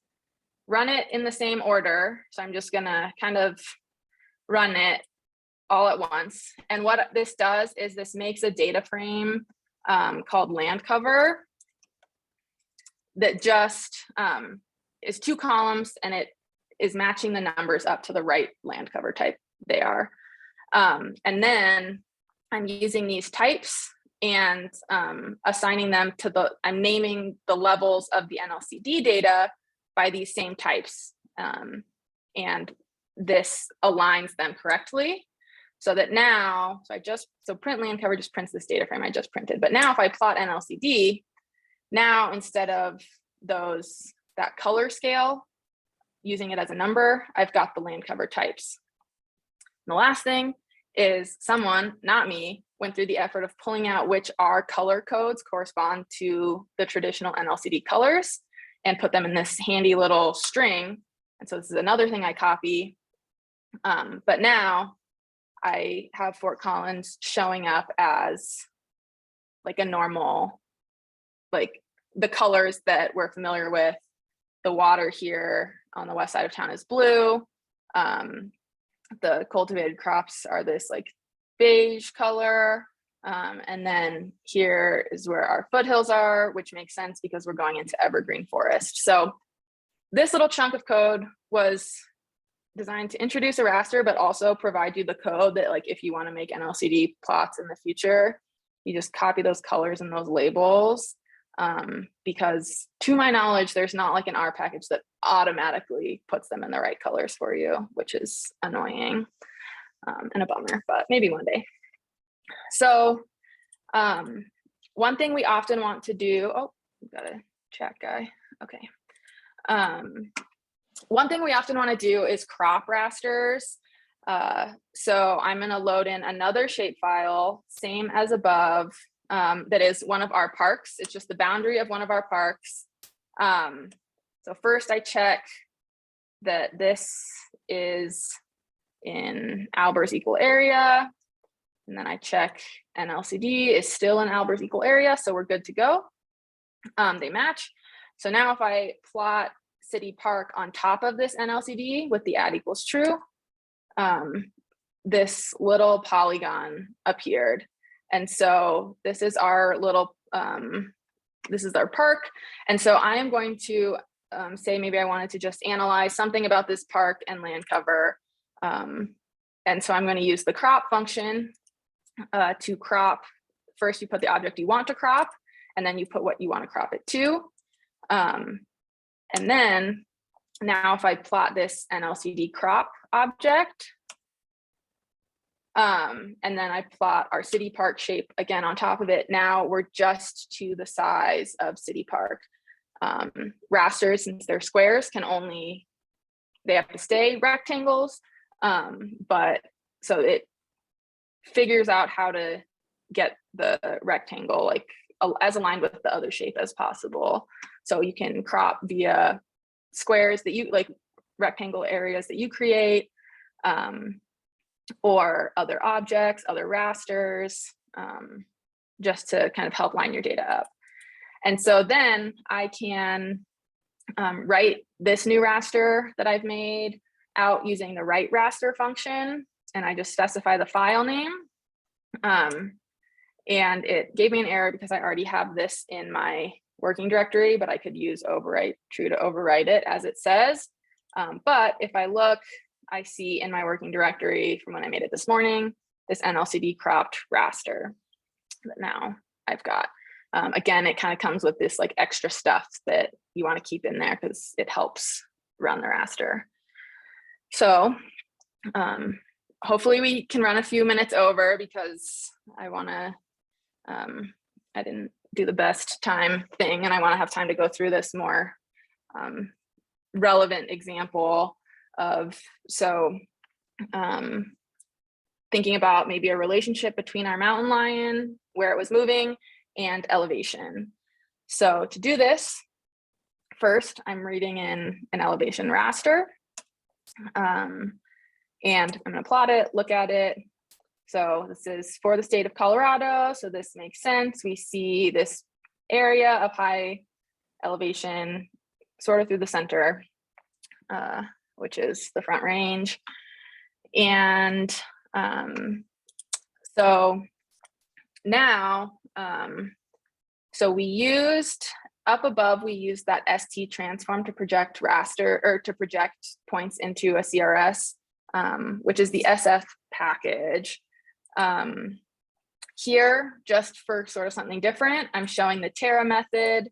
run it in the same order. So I'm just gonna kind of run it all at once. And what this does is this makes a data frame called land cover that just is 2 columns, and it is matching the numbers up to the right land cover type they are. And then I'm using these types and assigning them to I'm naming the levels of the NLCD data by these same types. And this aligns them correctly, so that now, so print land cover just prints this data frame I just printed. But now if I plot NLCD, now instead of that color scale, using it as a number, I've got the land cover types. And the last thing is someone, not me, went through the effort of pulling out which R color codes correspond to the traditional NLCD colors and put them in this handy little string. And so this is another thing I copy. But now I have Fort Collins showing up as like a normal, like the colors that we're familiar with. The water here on the west side of town is blue. The cultivated crops are this like beige color. And then here is where our foothills are, which makes sense because we're going into evergreen forest. So this little chunk of code was designed to introduce a raster, but also provide you the code that, like, if you want to make NLCD plots in the future, you just copy those colors and those labels. Because to my knowledge, there's not like an R package that automatically puts them in the right colors for you, which is annoying and a bummer, but maybe one day. So one thing we often want to do, we've got a chat guy. Okay. One thing we often want to do is crop rasters. So I'm going to load in another shapefile, same as above, that is one of our parks. It's just the boundary of one of our parks. So first I check that this is in Albers equal area. And then I check NLCD is still in Albers equal area. So we're good to go. They match. So now if I plot city park on top of this NLCD with the add equals true, this little polygon appeared. And so this is our little, this is our park. And so I am going to say maybe I wanted to just analyze something about this park and land cover. And so I'm going to use the crop function to crop. First, you put the object you want to crop, and then you put what you want to crop it to. And then now if I plot this NLCD crop object, and then I plot our city park shape again on top of it, now we're just to the size of city park. Rasters, since they're squares, they have to stay rectangles, but so it figures out how to get the rectangle like as aligned with the other shape as possible. So you can crop via squares that you like, rectangle areas that you create, or other objects, other rasters, just to kind of help line your data up. And so then I can write this new raster that I've made out using the write raster function, and I just specify the file name. And it gave me an error because I already have this in my working directory, but I could use overwrite true to overwrite it as it says. But if I look, I see in my working directory from when I made it this morning, this NLCD cropped raster that now I've got. Again, it kind of comes with this like extra stuff that you want to keep in there because it helps run the raster. So hopefully we can run a few minutes over because I want to, I didn't do the best time thing and I want to have time to go through this more relevant example of, so thinking about maybe a relationship between our mountain lion, where it was moving, and elevation. So to do this, first I'm reading in an elevation raster, and I'm going to plot it, look at it. So this is for the state of Colorado, so this makes sense. We see this area of high elevation sort of through the center, which is the Front Range. And so now, so we used up above, we used that ST transform to project raster or to project points into a CRS, which is the SF package. Here, just for sort of something different, I'm showing the Terra method,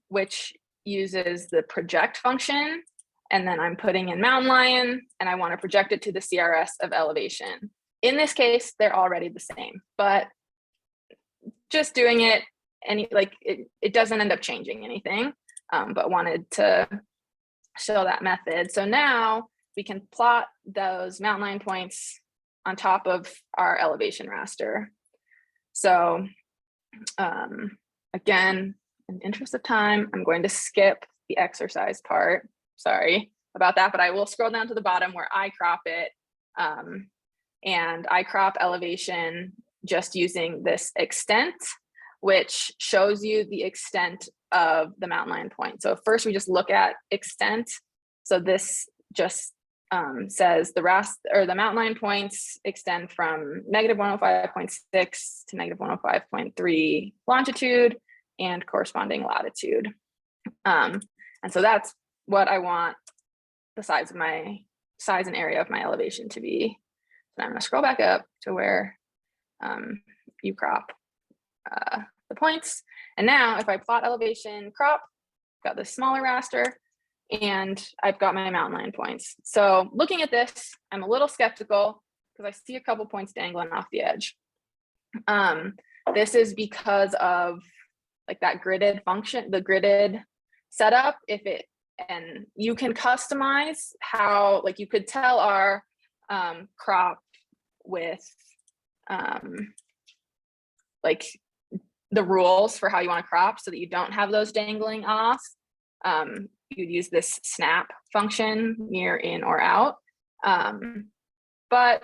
which uses the project function. And then I'm putting in mountain lion and I want to project it to the CRS of elevation. In this case, they're already the same, but just doing it, it doesn't end up changing anything, but wanted to show that method. So now we can plot those mountain lion points on top of our elevation raster. So again, in the interest of time, I'm going to skip the exercise part. Sorry about that, but I will scroll down to the bottom where I crop it. And I crop elevation just using this extent, which shows you the extent of the mountain lion point. So first we just look at extent. So this just says the mountain lion points extend from -105.6 to -105.3 longitude and corresponding latitude. And so that's what I want the size and area of my elevation to be. So I'm going to scroll back up to where you crop the points. And now if I plot elevation crop, got this smaller raster, and I've got my mountain lion points. So looking at this, I'm a little skeptical because I see a couple points dangling off the edge. This is because of like that gridded function, the gridded setup. And you can customize how, like you could tell our crop with like the rules for how you want to crop so that you don't have those dangling off. You'd use this snap function, near, in, or out. But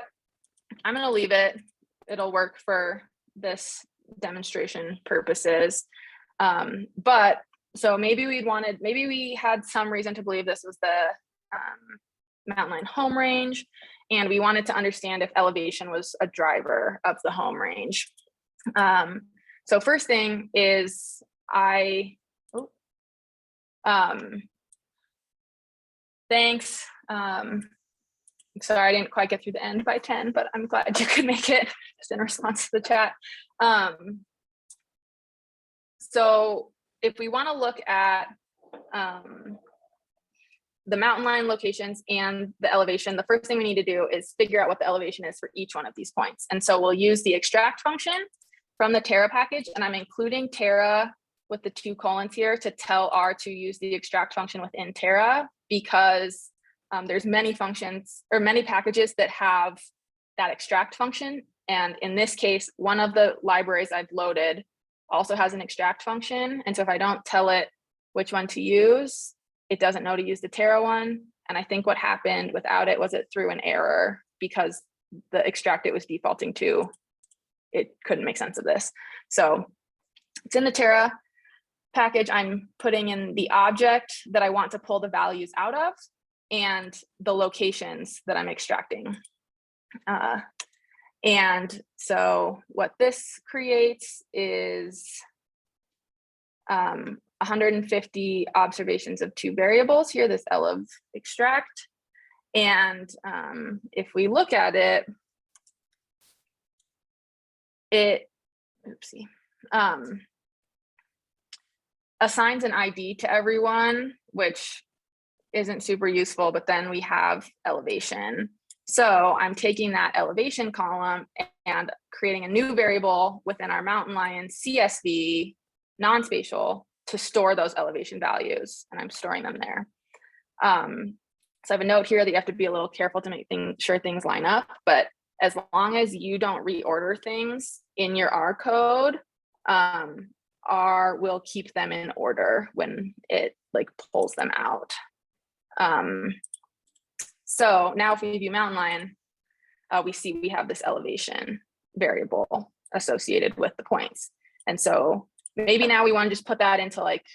I'm going to leave it. It'll work for this demonstration purposes. But so maybe we had some reason to believe this was the mountain lion home range, and we wanted to understand if elevation was a driver of the home range. So first thing is Thanks. Sorry, I didn't quite get through the end by 10, but I'm glad you could make it just in response to the chat. So if we want to look at the mountain line locations and the elevation, the first thing we need to do is figure out what the elevation is for each one of these points. And so we'll use the extract function from the Terra package, and I'm including Terra with the 2 colons here to tell R to use the extract function within Terra, because there's many functions or many packages that have that extract function. And in this case, one of the libraries I've loaded also has an extract function. And so if I don't tell it which one to use, it doesn't know to use the Terra one. And I think what happened without it was it threw an error because the extract it was defaulting to, it couldn't make sense of this. So it's in the Terra package. I'm putting in the object that I want to pull the values out of and the locations that I'm extracting. And so what this creates is 150 observations of 2 variables here, this L of extract. And if we look at it, assigns an ID to everyone, which isn't super useful, but then we have elevation. So I'm taking that elevation column and creating a new variable within our mountain lion CSV non-spatial to store those elevation values, and I'm storing them there. So I have a note here that you have to be a little careful to make sure things line up, but as long as you don't reorder things in your R code, R will keep them in order when it like pulls them out. So now if we view mountain lion, we see we have this elevation variable associated with the points. And so maybe now we want to just put that into like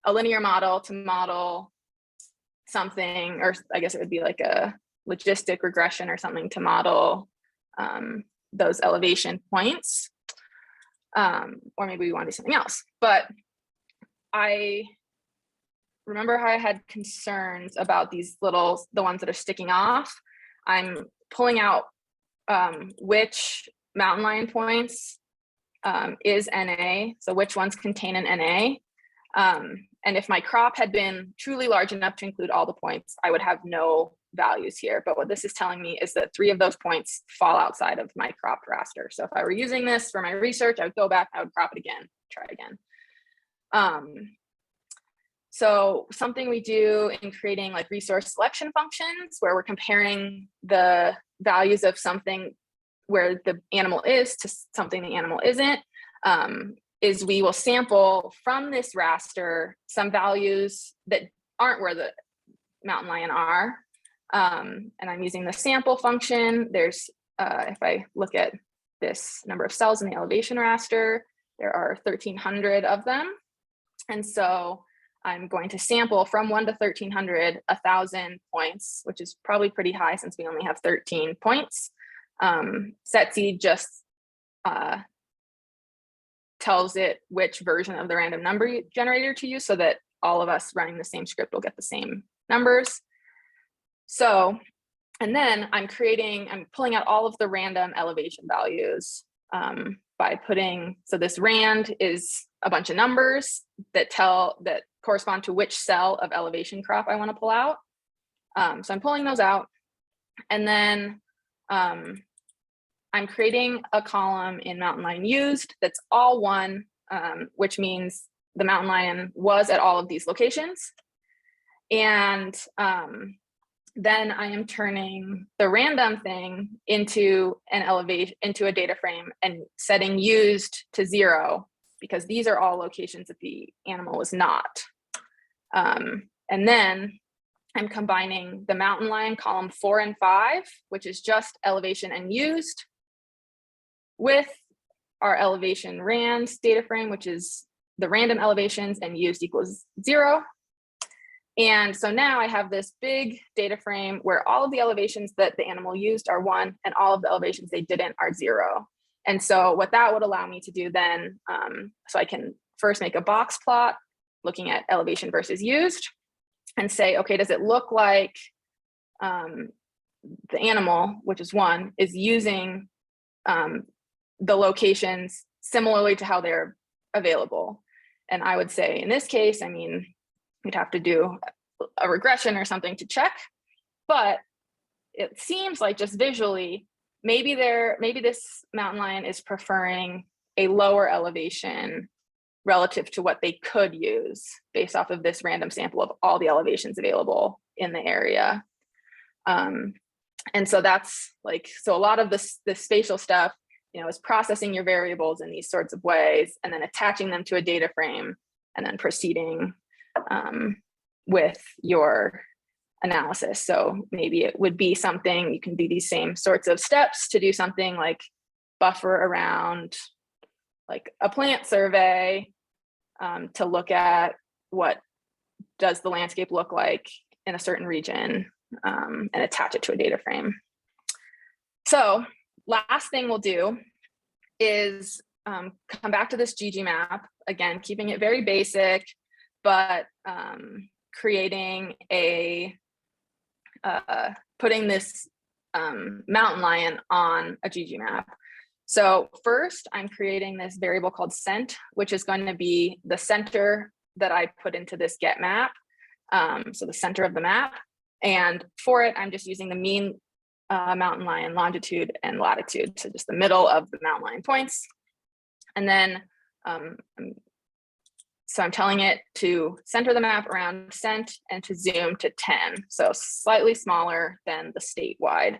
a linear model to model something, or I guess it would be like a logistic regression or something to model those elevation points. Or maybe we want to do something else. But I remember how I had concerns about these the ones that are sticking off. I'm pulling out which mountain lion points is NA, so which ones contain an NA. And if my crop had been truly large enough to include all the points, I would have no values here. But what this is telling me is that 3 of those points fall outside of my cropped raster. So if I were using this for my research, I would go back, I would crop it again, try again. So something we do in creating like resource selection functions where we're comparing the values of something where the animal is to something the animal isn't, is we will sample from this raster some values that aren't where the mountain lion are. And I'm using the sample function. There's, if I look at this number of cells in the elevation raster, there are 1,300 of them. And so I'm going to sample from 1 to 1,300, 1,000 points, which is probably pretty high since we only have 13 points. setseed just tells it which version of the random number generator to use so that all of us running the same script will get the same numbers. So, and then I'm pulling out all of the random elevation values by putting, so this rand is a bunch of numbers that correspond to which cell of elevation crop I want to pull out. So I'm pulling those out, and then I'm creating a column in mountain lion used that's all one, which means the mountain lion was at all of these locations. And then I am turning the random thing into into a data frame and setting used to 0, because these are all locations that the animal was not. And then I'm combining the mountain lion column 4 and 5, which is just elevation and used, with our elevation rand data frame, which is the random elevations and used equals 0. And so now I have this big data frame where all of the elevations that the animal used are 1 and all of the elevations they didn't are 0. And so what that would allow me to do then, so I can first make a box plot looking at elevation versus used, and say, okay, does it look like the animal, which is one, is using the locations similarly to how they're available? And I would say in this case, I mean, we'd have to do a regression or something to check, but it seems like just visually, maybe this mountain lion is preferring a lower elevation relative to what they could use based off of this random sample of all the elevations available in the area. And so that's like, so a lot of this spatial stuff, you know, is processing your variables in these sorts of ways and then attaching them to a data frame and then proceeding with your analysis. So maybe it would be something, you can do these same sorts of steps to do something like buffer around like a plant survey to look at what does the landscape look like in a certain region and attach it to a data frame. So last thing we'll do is come back to this GGMAP, again, keeping it very basic, but creating a, putting this mountain lion on a GGMAP. So first I'm creating this variable called cent, which is going to be the center that I put into this get map. So the center of the map. And for it, I'm just using the mean mountain lion longitude and latitude. So just the middle of the mountain lion points. And then, so I'm telling it to center the map around cent and to zoom to 10. So slightly smaller than the statewide.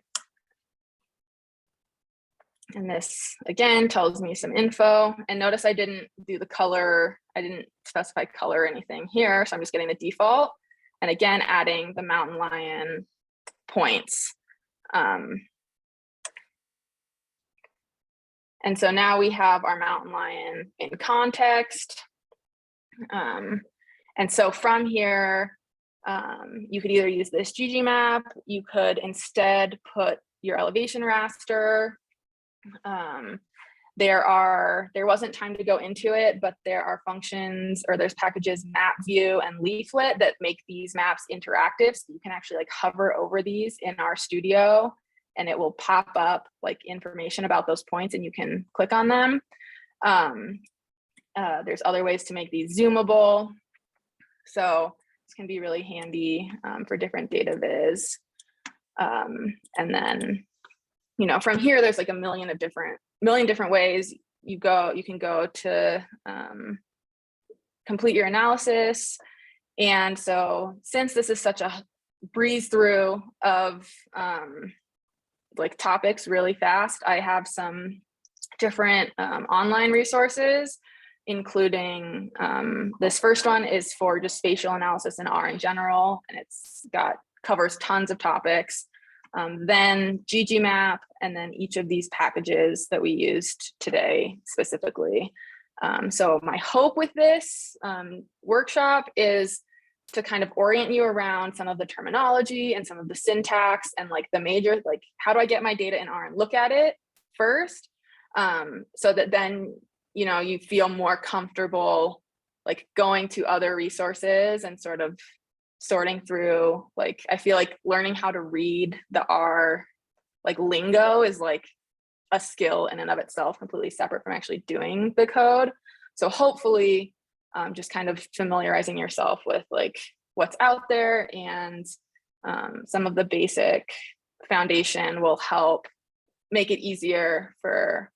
And this again tells me some info, and notice I didn't do the color. I didn't specify color or anything here. So I'm just getting the default. And again, adding the mountain lion points. And so now we have our mountain lion in context. And so from here, you could either use this GGMAP, you could instead put your elevation raster. There wasn't time to go into it, but there are functions, or there's packages map view and leaflet that make these maps interactive. So you can actually like hover over these in our studio and it will pop up like information about those points and you can click on them. There's other ways to make these zoomable. So this can be really handy for different data viz. And then, you know, from here, there's like a million different ways you can go to complete your analysis. And so since this is such a breeze through of like topics really fast, I have some different online resources, including this first one is for just spatial analysis in R in general, and it's covers tons of topics. Then GGMAP, and then each of these packages that we used today specifically. So my hope with this workshop is to kind of orient you around some of the terminology and some of the syntax and like the major, like how do I get my data in R and look at it first, so that then, you know, you feel more comfortable like going to other resources and sort of sorting through, like, I feel like learning how to read the R like lingo is like a skill in and of itself, completely separate from actually doing the code. So hopefully just kind of familiarizing yourself with like what's out there, and some of the basic foundation will help make it easier for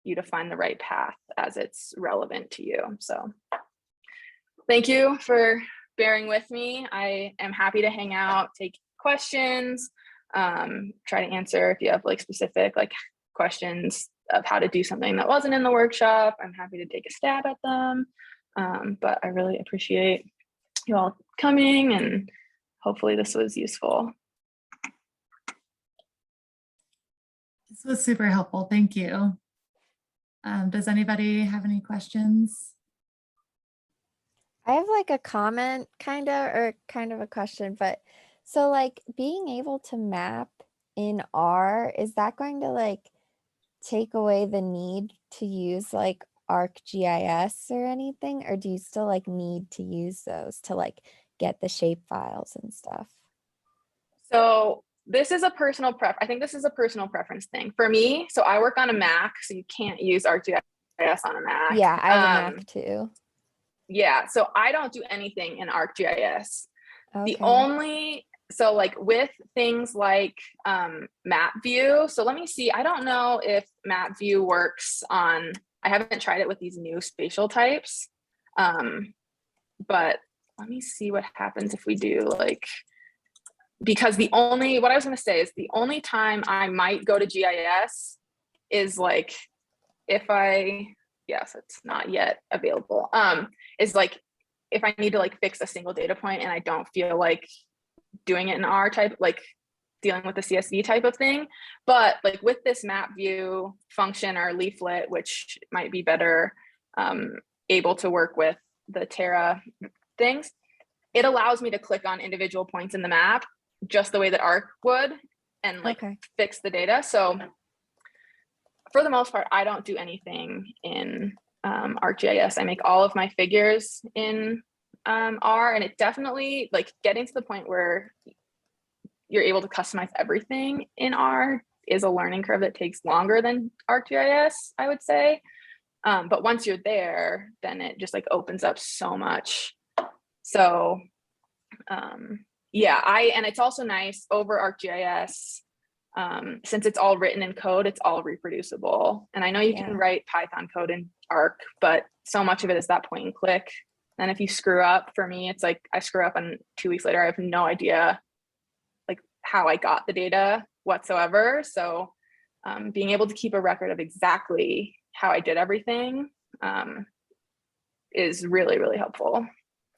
you to find the right path as it's relevant to you. So thank you for bearing with me. I am happy to hang out, take questions, try to answer if you have like specific like questions of how to do something that wasn't in the workshop. I'm happy to take a stab at them. But I really appreciate you all coming, and hopefully this was useful. This was super helpful. Thank you. Does anybody have any questions? I have like a comment kind of a question, but so like being able to map in R, is that going to like take away the need to use like ArcGIS or anything, or do you still like need to use those to like get the shape files and stuff? So this is a personal I think this is a personal preference thing for me. So I work on a Mac, so you can't use ArcGIS on a Mac. Yeah, I have a Mac too. Yeah, so I don't do anything in ArcGIS. The Okay. only, so like with things like map view, so let me see, I don't know if map view works on, I haven't tried it with these new spatial types, but let me see what happens if we do like, because the only, what I was going to say is the only time I might go to GIS is like if yes, it's not yet available, is like if I need to like fix a single data point and I don't feel like doing it in R type, like dealing with the CSV type of thing. But like with this map view function or leaflet, which might be better able to work with the Terra things, it allows me to click on individual points in the map just the way that Arc would and like fix the data. So for the most part, I don't do anything in ArcGIS. I make all of my figures in R, and it definitely like getting to the point where you're able to customize everything in R is a learning curve that takes longer than ArcGIS, I would say. But once you're there, then it just like opens up so much. So yeah, and it's also nice over ArcGIS, since it's all written in code, it's all reproducible. And I know you can write Python code in Arc, but so much of it is that point and click. And if you screw up, for me, it's like I screw up and 2 weeks later, I have no idea like how I got the data whatsoever. So being able to keep a record of exactly how I did everything is really, really helpful.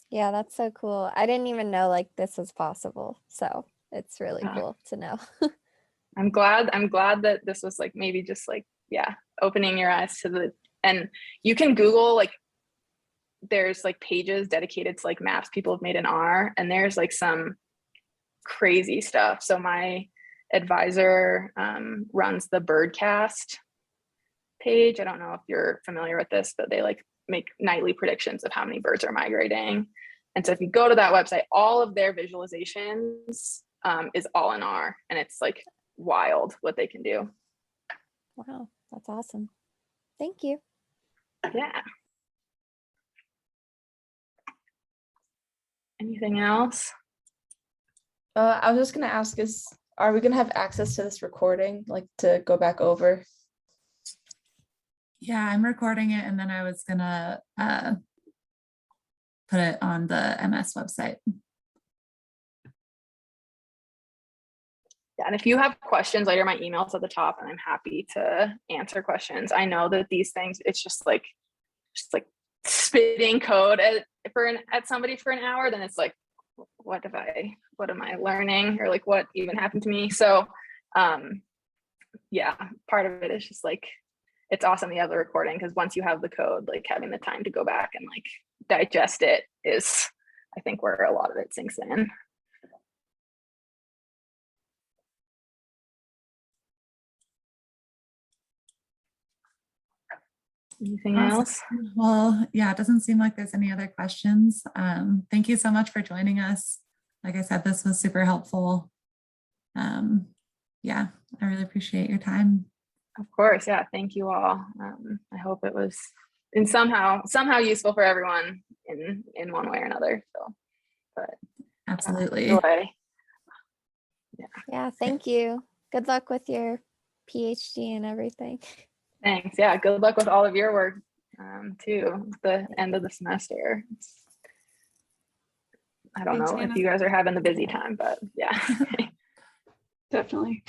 Yeah, that's so cool. I didn't even know like this was possible. So it's really cool to know. I'm glad that this was like maybe just like, yeah, opening your eyes to the, and you can Google like, there's like pages dedicated to like maps people have made in R, and there's like some crazy stuff. So my advisor runs the Birdcast page. I don't know if you're familiar with this, but they like make nightly predictions of how many birds are migrating. And so if you go to that website, all of their visualizations is all in R, and it's like wild what they can do. Wow, that's awesome. Thank you. Yeah. Anything else? I was just gonna ask, are we gonna have access to this recording, like to go back over? Yeah, I'm recording it, and then I was gonna put it on the MS website. Yeah, and if you have questions later, my email's at the top, and I'm happy to answer questions. I know that these things, it's just like spitting code at somebody for an hour, then it's like, what am I learning, or like what even happened to me? So yeah, part of it is just like, it's awesome you have the recording, because once you have the code, like having the time to go back and like digest it is, I think, where a lot of it sinks in. Anything else? Well, yeah, it doesn't seem like there's any other questions. Thank you so much for joining us. Like I said, this was super helpful. Yeah, I really appreciate your time. Of course, yeah, thank you all. I hope it was somehow useful for everyone in one way or another. So, but absolutely. Yeah, thank you. Good luck with your PhD and everything. Thanks. Yeah, good luck with all of your work too. The end of the semester. I don't know if you guys are having the busy time, but yeah. Definitely.